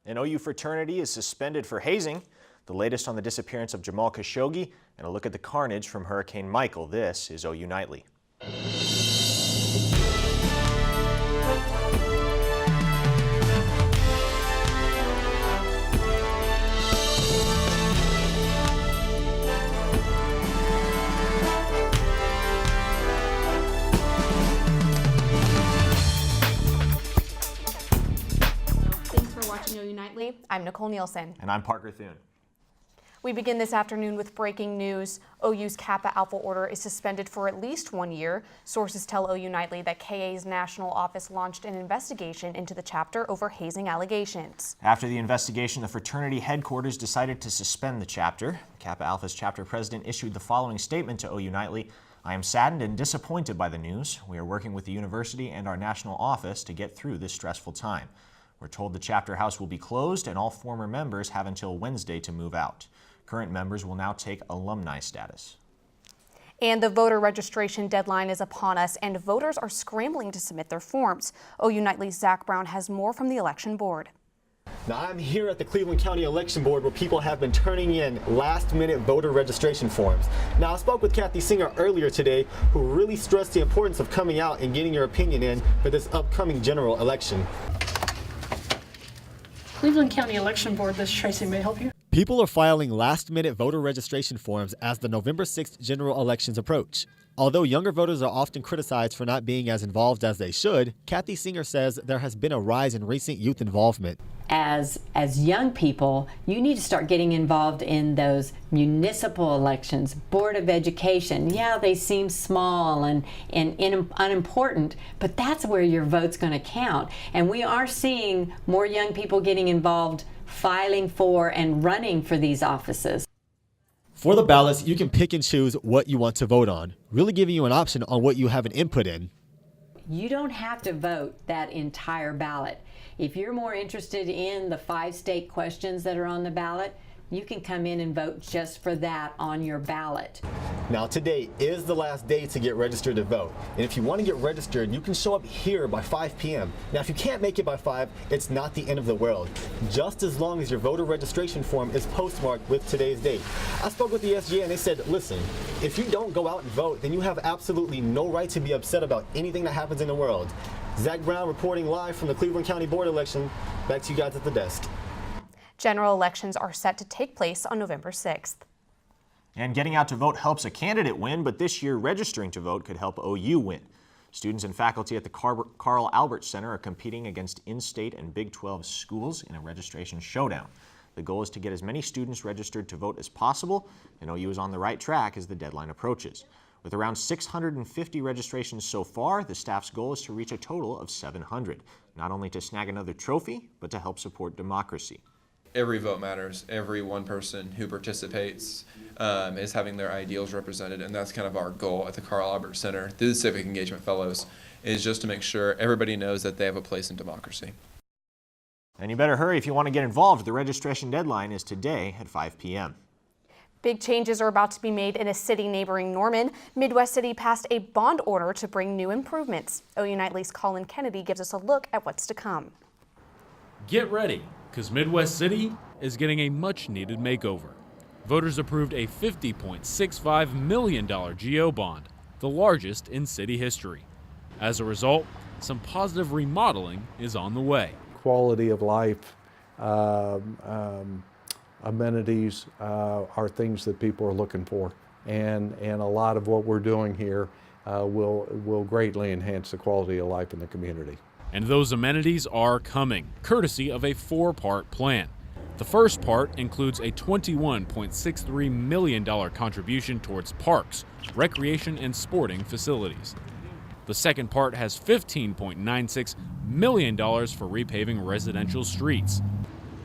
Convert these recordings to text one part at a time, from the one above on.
An OU fraternity is suspended for hazing. The latest on the disappearance of Jamal Khashoggi and a look at the carnage from Hurricane Michael. This is OU Nightly. OU Nightly. I'm Nicole Neilsen. And I'm Parker Thune. We begin this afternoon with breaking news. OU's Kappa Alpha order is suspended for at least 1 year. Sources tell OU Nightly that KA's national office launched an investigation into the chapter over hazing allegations. After the investigation, the fraternity headquarters decided to suspend the chapter. Kappa Alpha's chapter president issued the following statement to OU Nightly. I am saddened and disappointed by the news. We are working with the university and our national office to get through this stressful time. We're told the chapter house will be closed and all former members have until Wednesday to move out. Current members will now take alumni status. And the voter registration deadline is upon us, and voters are scrambling to submit their forms. OU Nightly's Zach Brown has more from the election board. Now I'm here at the Cleveland County Election Board where people have been turning in last-minute voter registration forms. Now I spoke with Kathy Singer earlier today, who really stressed the importance of coming out and getting your opinion in for this upcoming general election. Cleveland County Election Board, this is Tracy. May I help you? People are filing last-minute voter registration forms as the November 6th general elections approach. Although younger voters are often criticized for not being as involved as they should, Kathy Singer says there has been a rise in recent youth involvement. As young people, you need to start getting involved in those municipal elections, Board of Education. Yeah, they seem small and unimportant, but that's where your vote's going to count. And we are seeing more young people getting involved, filing for and running for these offices. For the ballots, you can pick and choose what you want to vote on, really giving you an option on what you have an input in. You don't have to vote that entire ballot. If you're more interested in the 5 state questions that are on the ballot, you can come in and vote just for that on your ballot. Now today is the last day to get registered to vote. And if you want to get registered, you can show up here by 5 p.m. Now if you can't make it by 5, it's not the end of the world. Just as long as your voter registration form is postmarked with today's date. I spoke with the SGA and they said, listen, if you don't go out and vote, then you have absolutely no right to be upset about anything that happens in the world. Zach Brown reporting live from the Cleveland County Board election. Back to you guys at the desk. General elections are set to take place on November 6th. And getting out to vote helps a candidate win, but this year registering to vote could help OU win. Students and faculty at the Carl Albert Center are competing against in-state and Big 12 schools in a registration showdown. The goal is to get as many students registered to vote as possible, and OU is on the right track as the deadline approaches. With around 650 registrations so far, the staff's goal is to reach a total of 700, not only to snag another trophy, but to help support democracy. Every vote matters. Every one person who participates is having their ideals represented, and that's kind of our goal at the Carl Albert Center through the Civic Engagement Fellows, is just to make sure everybody knows that they have a place in democracy. And you better hurry if you want to get involved. The registration deadline is today at 5 p.m. Big changes are about to be made in a city neighboring Norman. Midwest City passed a bond order to bring new improvements. OU Nightly's Collin Kennedy gives us a look at what's to come. Get ready, because Midwest City is getting a much-needed makeover. Voters approved a $50.65 million GO bond, the largest in city history. As a result, some positive remodeling is on the way. Quality of life, amenities are things that people are looking for, and a lot of what we're doing here will greatly enhance the quality of life in the community. And those amenities are coming, courtesy of a 4-part plan. The first part includes a $21.63 million contribution towards parks, recreation, and sporting facilities. The second part has $15.96 million for repaving residential streets.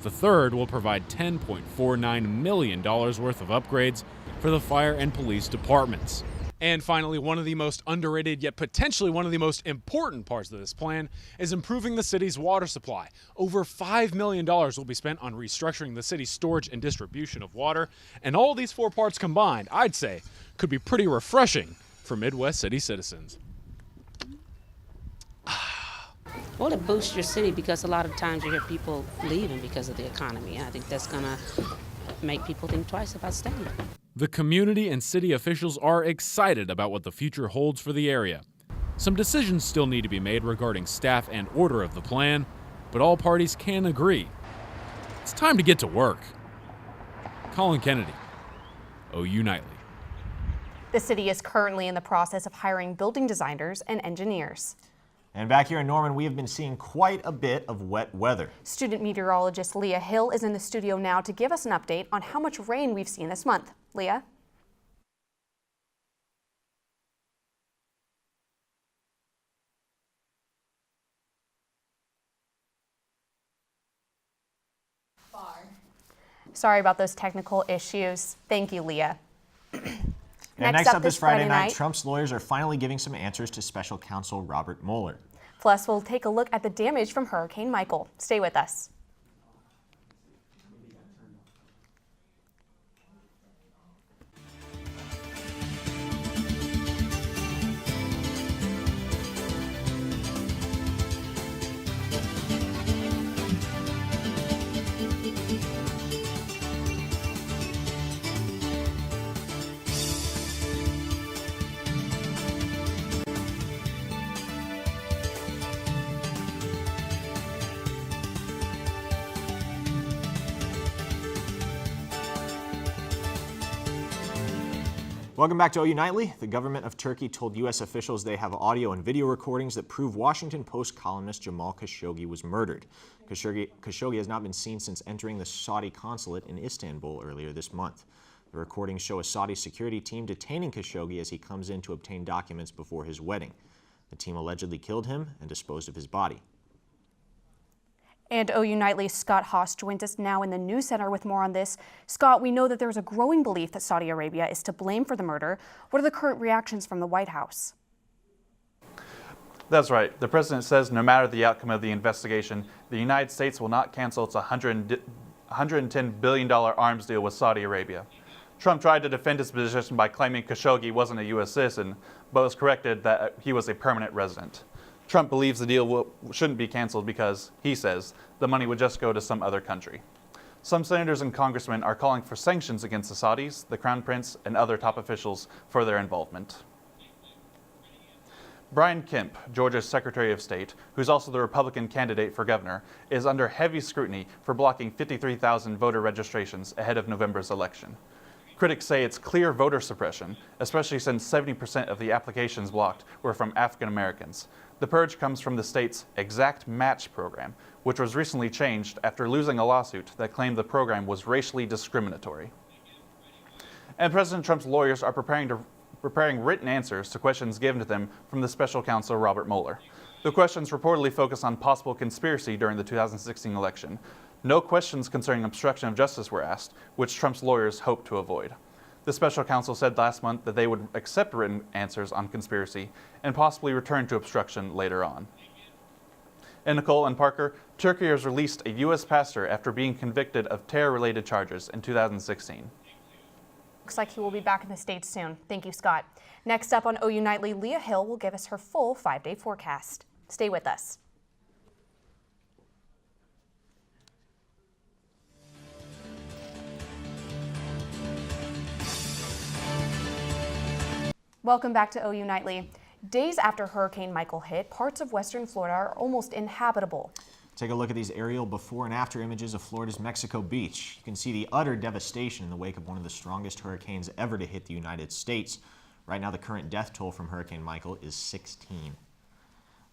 The third will provide $10.49 million worth of upgrades for the fire and police departments. And finally, one of the most underrated, yet potentially one of the most important parts of this plan is improving the city's water supply. Over $5 million will be spent on restructuring the city's storage and distribution of water. And all these 4 parts combined, I'd say, could be pretty refreshing for Midwest City citizens. Well, it boosts your city because a lot of times you hear people leaving because of the economy. And I think that's going to make people think twice about staying. The community and city officials are excited about what the future holds for the area. Some decisions still need to be made regarding staff and order of the plan, but all parties can agree. It's time to get to work. Collin Kennedy, OU Nightly. The city is currently in the process of hiring building designers and engineers. And back here in Norman, we have been seeing quite a bit of wet weather. Student meteorologist Leah Hill is in the studio now to give us an update on how much rain we've seen this month. Leah? Sorry about those technical issues. Thank you, Leah. Next up this Friday night, Trump's lawyers are finally giving some answers to special counsel Robert Mueller. Plus, we'll take a look at the damage from Hurricane Michael. Stay with us. Welcome back to OU Nightly. The government of Turkey told U.S. officials they have audio and video recordings that prove Washington Post columnist Jamal Khashoggi was murdered. Khashoggi has not been seen since entering the Saudi consulate in Istanbul earlier this month. The recordings show a Saudi security team detaining Khashoggi as he comes in to obtain documents before his wedding. The team allegedly killed him and disposed of his body. And OU Nightly's Scott Haas joins us now in the News Center with more on this. Scott, we know that there's a growing belief that Saudi Arabia is to blame for the murder. What are the current reactions from the White House? That's right. The president says no matter the outcome of the investigation, the United States will not cancel its $110 billion arms deal with Saudi Arabia. Trump tried to defend his position by claiming Khashoggi wasn't a U.S. citizen, but was corrected that he was a permanent resident. Trump believes the deal shouldn't be canceled because, he says, the money would just go to some other country. Some senators and congressmen are calling for sanctions against the Saudis, the Crown Prince, and other top officials for their involvement. Brian Kemp, Georgia's Secretary of State, who's also the Republican candidate for governor, is under heavy scrutiny for blocking 53,000 voter registrations ahead of November's election. Critics say it's clear voter suppression, especially since 70% of the applications blocked were from African Americans. The purge comes from the state's Exact Match program, which was recently changed after losing a lawsuit that claimed the program was racially discriminatory. And President Trump's lawyers are preparing written answers to questions given to them from the special counsel Robert Mueller. The questions reportedly focus on possible conspiracy during the 2016 election. No questions concerning obstruction of justice were asked, which Trump's lawyers hope to avoid. The special counsel said last month that they would accept written answers on conspiracy and possibly return to obstruction later on. And Nicole and Parker, Turkey has released a U.S. pastor after being convicted of terror-related charges in 2016. Looks like he will be back in the States soon. Thank you, Scott. Next up on OU Nightly, Leah Hill will give us her full 5-day forecast. Stay with us. Welcome back to OU Nightly. Days after Hurricane Michael hit, parts of western Florida are almost inhabitable. Take a look at these aerial before and after images of Florida's Mexico Beach. You can see the utter devastation in the wake of one of the strongest hurricanes ever to hit the United States. Right now, the current death toll from Hurricane Michael is 16.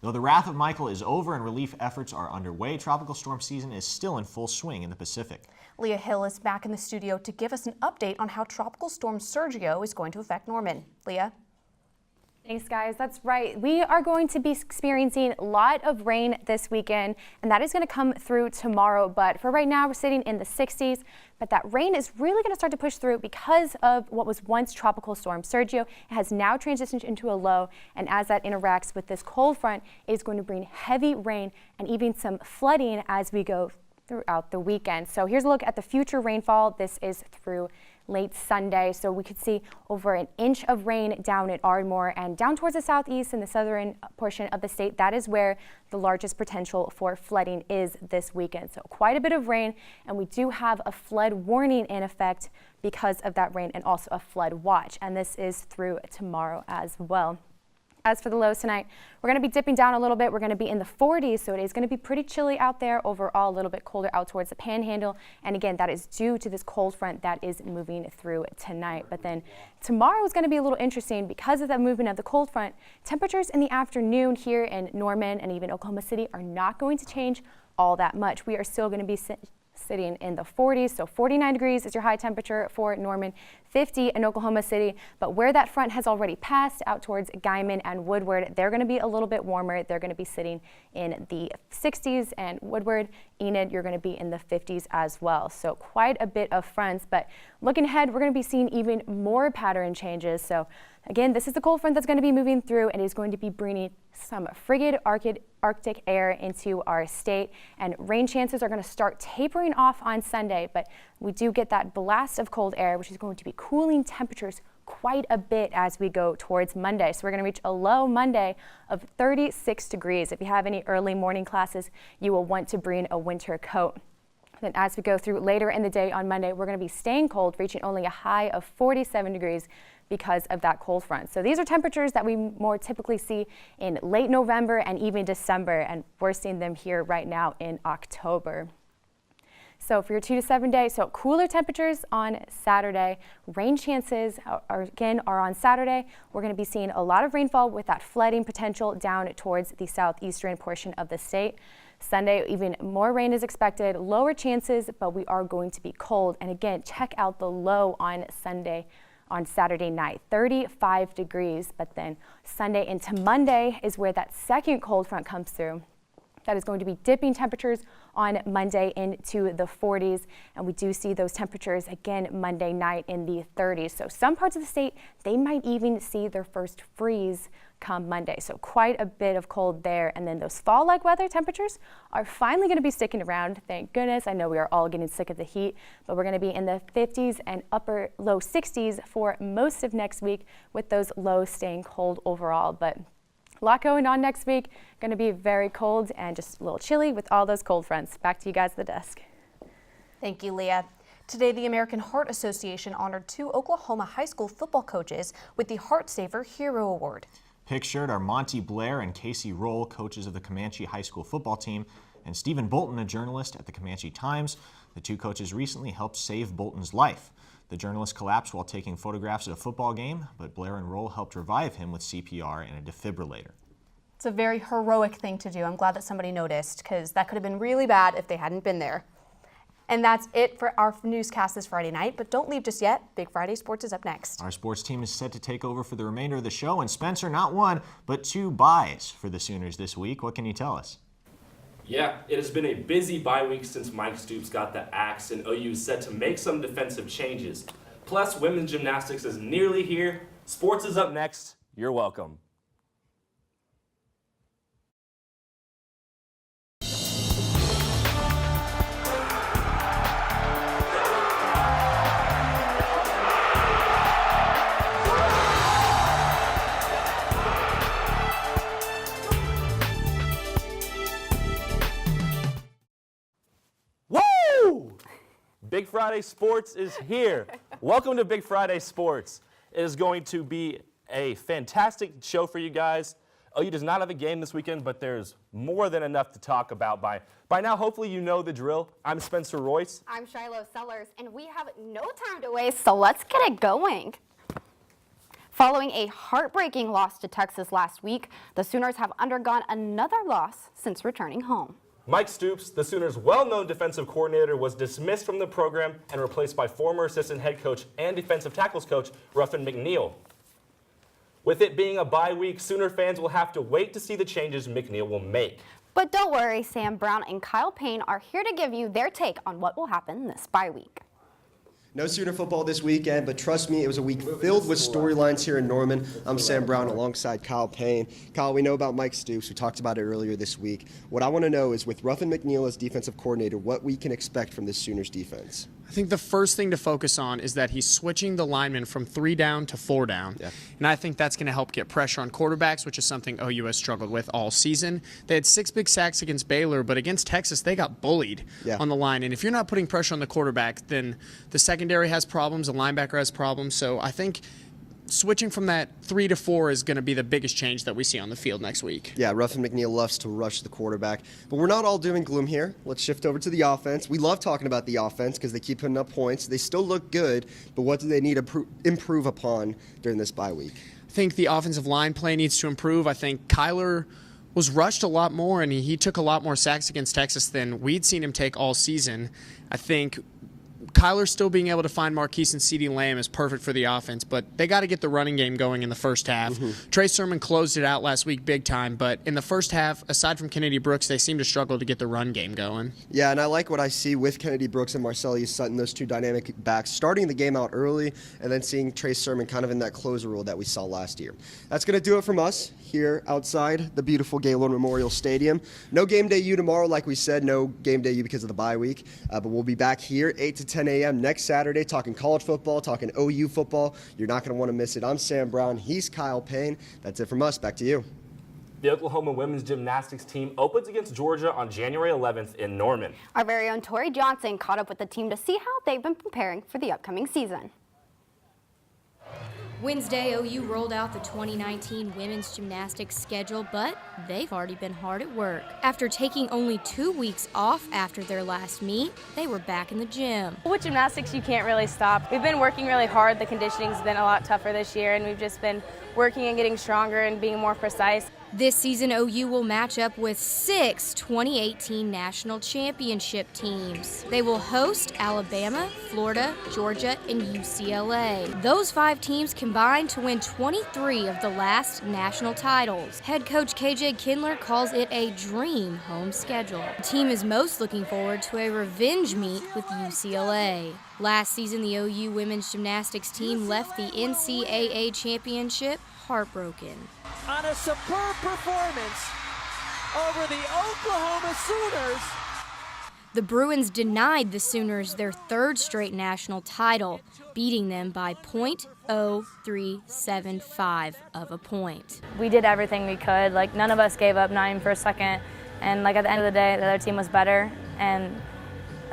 Though the wrath of Michael is over and relief efforts are underway, tropical storm season is still in full swing in the Pacific. Leah Hill is back in the studio to give us an update on how Tropical Storm Sergio is going to affect Norman. Leah? Thanks, guys. That's right. We are going to be experiencing a lot of rain this weekend, and that is going to come through tomorrow. But for right now, we're sitting in the 60s. But that rain is really going to start to push through because of what was once Tropical Storm Sergio. It has now transitioned into a low, and as that interacts with this cold front, it is going to bring heavy rain and even some flooding as we go throughout the weekend. So here's a look at the future rainfall. This is through late Sunday. So we could see over an inch of rain down at Ardmore and down towards the southeast and the southern portion of the state. That is where the largest potential for flooding is this weekend. So quite a bit of rain, and we do have a flood warning in effect because of that rain, and also a flood watch. And this is through tomorrow as well. As for the lows tonight, we're going to be dipping down a little bit. We're going to be in the 40s, so it is going to be pretty chilly out there. Overall, a little bit colder out towards the Panhandle. And again, that is due to this cold front that is moving through tonight. But then tomorrow is going to be a little interesting because of that movement of the cold front. Temperatures in the afternoon here in Norman and even Oklahoma City are not going to change all that much. We are still going to be sitting in the 40s, so 49 degrees is your high temperature for Norman, 50 in Oklahoma City. But where that front has already passed out towards Guyman and Woodward, they're going to be a little bit warmer. They're going to be sitting in the 60s, and Woodward, Enid, you're going to be in the 50s as well. So quite a bit of fronts, but looking ahead, we're going to be seeing even more pattern changes. So again, this is the cold front that's going to be moving through and is going to be bringing some frigid Arctic air into our state, and rain chances are going to start tapering off on Sunday, but we do get that blast of cold air, which is going to be cooling temperatures quite a bit as we go towards Monday. So we're going to reach a low Monday of 36 degrees. If you have any early morning classes, you will want to bring a winter coat. Then as we go through later in the day on Monday, we're going to be staying cold, reaching only a high of 47 degrees because of that cold front. So these are temperatures that we more typically see in late November and even December, and we're seeing them here right now in October. So for your 2 to 7 day, so cooler temperatures on Saturday. Rain chances are on Saturday. We're going to be seeing a lot of rainfall with that flooding potential down towards the southeastern portion of the state. Sunday, even more rain is expected, lower chances, but we are going to be cold. And again, check out the low on Saturday night, 35 degrees. But then Sunday into Monday is where that second cold front comes through. That is going to be dipping temperatures on Monday into the 40s. And we do see those temperatures again Monday night in the 30s. So some parts of the state, they might even see their first freeze come Monday. So quite a bit of cold there. And then those fall-like weather temperatures are finally going to be sticking around. Thank goodness. I know we are all getting sick of the heat, but we're going to be in the 50s and upper low 60s for most of next week, with those lows staying cold overall. But a lot going on next week. Going to be very cold and just a little chilly with all those cold fronts. Back to you guys at the desk. Thank you, Leah. Today, the American Heart Association honored 2 Oklahoma high school football coaches with the Heart Saver Hero Award. Pictured are Monty Blair and Casey Roll, coaches of the Comanche High School football team, and Stephen Bolton, a journalist at the Comanche Times. The 2 coaches recently helped save Bolton's life. The journalist collapsed while taking photographs at a football game, but Blair and Roll helped revive him with CPR and a defibrillator. It's a very heroic thing to do. I'm glad that somebody noticed, because that could have been really bad if they hadn't been there. And that's it for our newscast this Friday night, but don't leave just yet. Big Friday Sports is up next. Our sports team is set to take over for the remainder of the show, and Spencer, not 1, but 2 byes for the Sooners this week. What can you tell us? Yeah, it has been a busy bye week since Mike Stoops got the axe, and OU is set to make some defensive changes. Plus, women's gymnastics is nearly here. Sports is up next. You're welcome. Big Friday Sports is here. Welcome to Big Friday Sports. It is going to be a fantastic show for you guys. OU does not have a game this weekend, but there's more than enough to talk about. By now, hopefully you know the drill. I'm Spencer Royce. I'm Shiloh Sellers, and we have no time to waste, so let's get it going. Following a heartbreaking loss to Texas last week, the Sooners have undergone another loss since returning home. Mike Stoops, the Sooners' well-known defensive coordinator, was dismissed from the program and replaced by former assistant head coach and defensive tackles coach Ruffin McNeil. With it being a bye week, Sooner fans will have to wait to see the changes McNeil will make. But don't worry, Sam Brown and Kyle Payne are here to give you their take on what will happen this bye week. No Sooner football this weekend, but trust me, it was a week filled with storylines here in Norman. I'm Sam Brown alongside Kyle Payne. Kyle, we know about Mike Stoops. We talked about it earlier this week. What I want to know is, with Ruffin McNeil as defensive coordinator, what we can expect from this Sooners defense. I think the first thing to focus on is that he's switching the linemen from 3 down to 4 down. Yeah. And I think that's going to help get pressure on quarterbacks, which is something OU has struggled with all season. They had 6 big sacks against Baylor, but against Texas, they got bullied on the line. And if you're not putting pressure on the quarterback, then the secondary has problems, the linebacker has problems. So I think switching from that 3 to 4 is going to be the biggest change that we see on the field next week. Yeah, Ruffin McNeil loves to rush the quarterback. But we're not all doom and gloom here. Let's shift over to the offense. We love talking about the offense because they keep putting up points. They still look good, but what do they need to improve upon during this bye week? I think the offensive line play needs to improve. I think Kyler was rushed a lot more, and he took a lot more sacks against Texas than we'd seen him take all season. I think Kyler still being able to find Marquise and CeeDee Lamb is perfect for the offense, but they got to get the running game going in the first half. Trey Sermon closed it out last week big time, but in the first half, aside from Kennedy Brooks, they seem to struggle to get the run game going. Yeah, and I like what I see with Kennedy Brooks and Marcellus Sutton, those two dynamic backs, starting the game out early and then seeing Trey Sermon kind of in that closer role that we saw last year. That's going to do it from us here outside the beautiful Gaylord Memorial Stadium. No game day U tomorrow, like we said, no game day U because of the bye week, but we'll be back here 8 to 10 a.m. next Saturday talking college football, talking OU football. You're not going to want to miss it. I'm Sam Brown. He's Kyle Payne. That's it from us. Back to you. The Oklahoma women's gymnastics team opens against Georgia on January 11th in Norman. Our very own Tori Johnson caught up with the team to see how they've been preparing for the upcoming season. Wednesday, OU rolled out the 2019 women's gymnastics schedule, but they've already been hard at work. After taking only 2 weeks off after their last meet, they were back in the gym. With gymnastics, you can't really stop. We've been working really hard. The conditioning's been a lot tougher this year, and we've just been working and getting stronger and being more precise. This season, OU will match up with 6 2018 national championship teams. They will host Alabama, Florida, Georgia, and UCLA. Those 5 teams combined to win 23 of the last national titles. Head coach KJ Kindler calls it a dream home schedule. The team is most looking forward to a revenge meet with UCLA. Last season, the OU women's gymnastics team left the NCAA championship heartbroken. On a superb performance over the Oklahoma Sooners. The Bruins denied the Sooners their 3rd straight national title, beating them by .0375 of a point. We did everything we could. Like, none of us gave up, not even for a second. And like, at the end of the day, the other team was better. And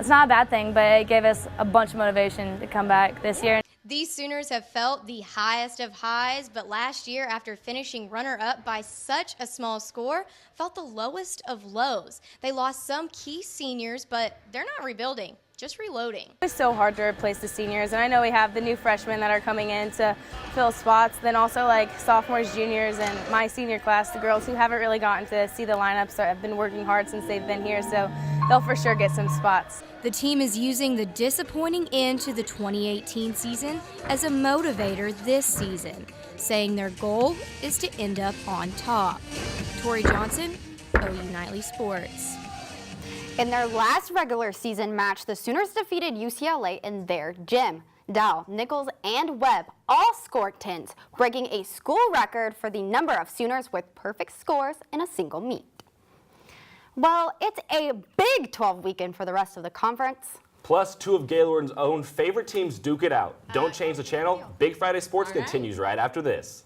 it's not a bad thing, but it gave us a bunch of motivation to come back this year. These Sooners have felt the highest of highs, but last year, after finishing runner-up by such a small score, felt the lowest of lows. They lost some key seniors, but they're not rebuilding, just reloading. It's so hard to replace the seniors, and I know we have the new freshmen that are coming in to fill spots, then also like sophomores, juniors, and my senior class, the girls who haven't really gotten to see the lineups that have been working hard since they've been here, so they'll for sure get some spots. The team is using the disappointing end to the 2018 season as a motivator this season, saying their goal is to end up on top. Tori Johnson, OU Nightly Sports. In their last regular season match, the Sooners defeated UCLA in their gym. Dow, Nichols, and Webb all scored 10s, breaking a school record for the number of Sooners with perfect scores in a single meet. Well, it's a Big 12 weekend for the rest of the conference. Plus, 2 of Gaylord's own favorite teams duke it out. Don't change the channel. Big Friday Sports continues right after this.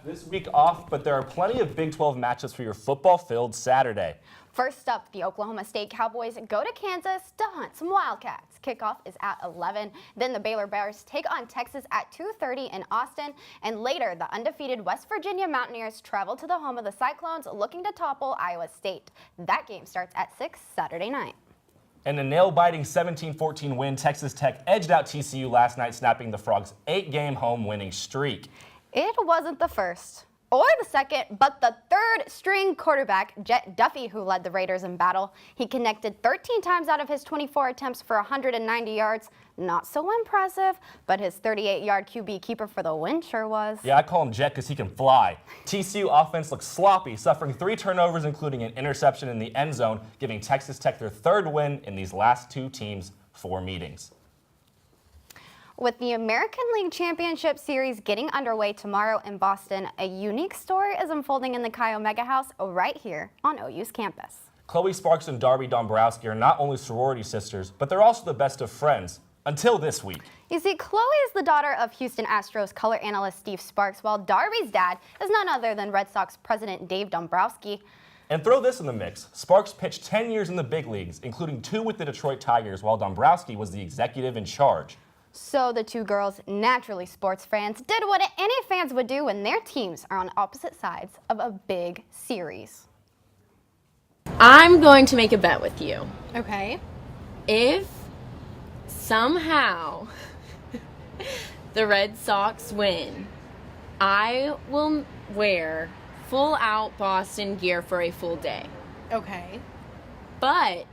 This week off, but there are plenty of Big 12 matchups for your football-filled Saturday. First up, the Oklahoma State Cowboys go to Kansas to hunt some Wildcats. Kickoff is at 11. Then the Baylor Bears take on Texas at 2:30 in Austin. And later, the undefeated West Virginia Mountaineers travel to the home of the Cyclones, looking to topple Iowa State. That game starts at 6 Saturday night. In a nail-biting 17-14 win, Texas Tech edged out TCU last night, snapping the Frogs' 8-game home winning streak. It wasn't the first or the second, but the 3rd-string quarterback, Jet Duffy, who led the Raiders in battle. He connected 13 times out of his 24 attempts for 190 yards. Not so impressive, but his 38-yard QB keeper for the win sure was. Yeah, I call him Jet because he can fly. TCU offense looked sloppy, suffering 3 turnovers, including an interception in the end zone, giving Texas Tech their 3rd win in these last 2 teams' 4 meetings. With the American League Championship Series getting underway tomorrow in Boston, a unique story is unfolding in the Chi Omega House right here on OU's campus. Chloe Sparks and Darby Dombrowski are not only sorority sisters, but they're also the best of friends, until this week. You see, Chloe is the daughter of Houston Astros color analyst Steve Sparks, while Darby's dad is none other than Red Sox president Dave Dombrowski. And throw this in the mix. Sparks pitched 10 years in the big leagues, including 2 with the Detroit Tigers, while Dombrowski was the executive in charge. So the two girls, naturally sports fans, did what any fans would do when their teams are on opposite sides of a big series. I'm going to make a bet with you. Okay. If somehow the Red Sox win, I will wear full out Boston gear for a full day. Okay. But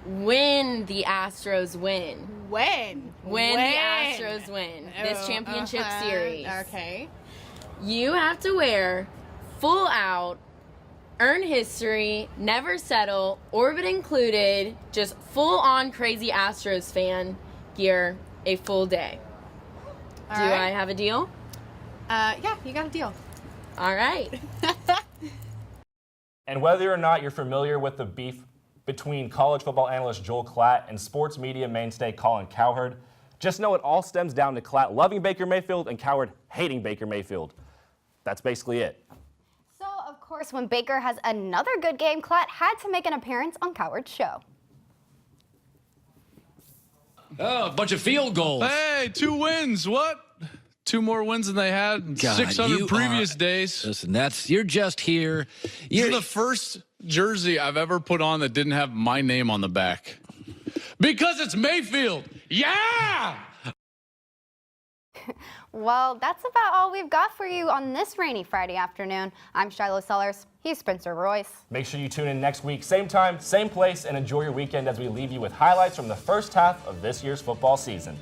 when the Astros win. When the Astros win this championship series. Okay. You have to wear full out, earn history, never settle, orbit included, just full on crazy Astros fan gear a full day. All Do right. I have a deal? Yeah, you got a deal. All right. And whether or not you're familiar with the beef between college football analyst Joel Klatt and sports media mainstay Colin Cowherd, just know it all stems down to Klatt loving Baker Mayfield and Cowherd hating Baker Mayfield. That's basically it. So, of course, when Baker has another good game, Klatt had to make an appearance on Cowherd's show. Oh, a bunch of field goals. Hey, 2 wins. What? 2 more wins than they had in God, 600 previous days. Listen, you're just here. This is the first jersey I've ever put on that didn't have my name on the back. Because it's Mayfield. Yeah! Well, that's about all we've got for you on this rainy Friday afternoon. I'm Shiloh Sellers. He's Spencer Royce. Make sure you tune in next week, same time, same place, and enjoy your weekend as we leave you with highlights from the first half of this year's football season.